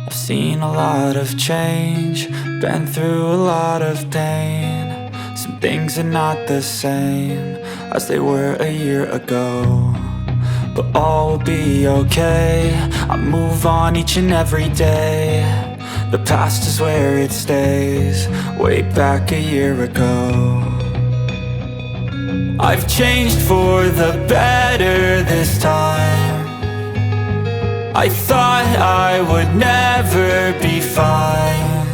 I've seen a lot of change, been through a lot of pain. Some things are not the same as they were a year ago, but all will be okay. I move on each and every day. The past is where it stays, way back a year ago. I've changed for the better this time. I thought I would never be fine.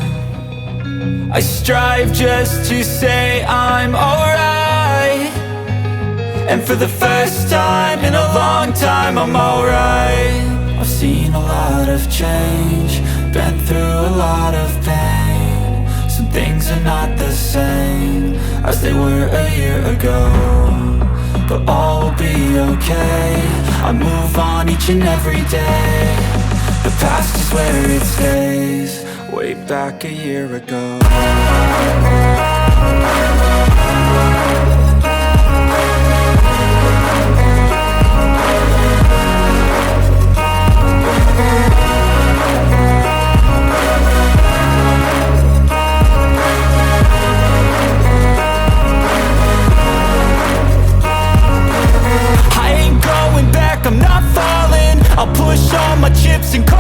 I strive just to say I'm alright, and for the first time in a long time I'm alright. I've seen a lot of change, been through a lot of pain. Some things are not the same as they were a year ago, but all will be okay. I move on each and every day. The past is where it stays, way back a year ago. I'm not falling, I'll push all my chips and call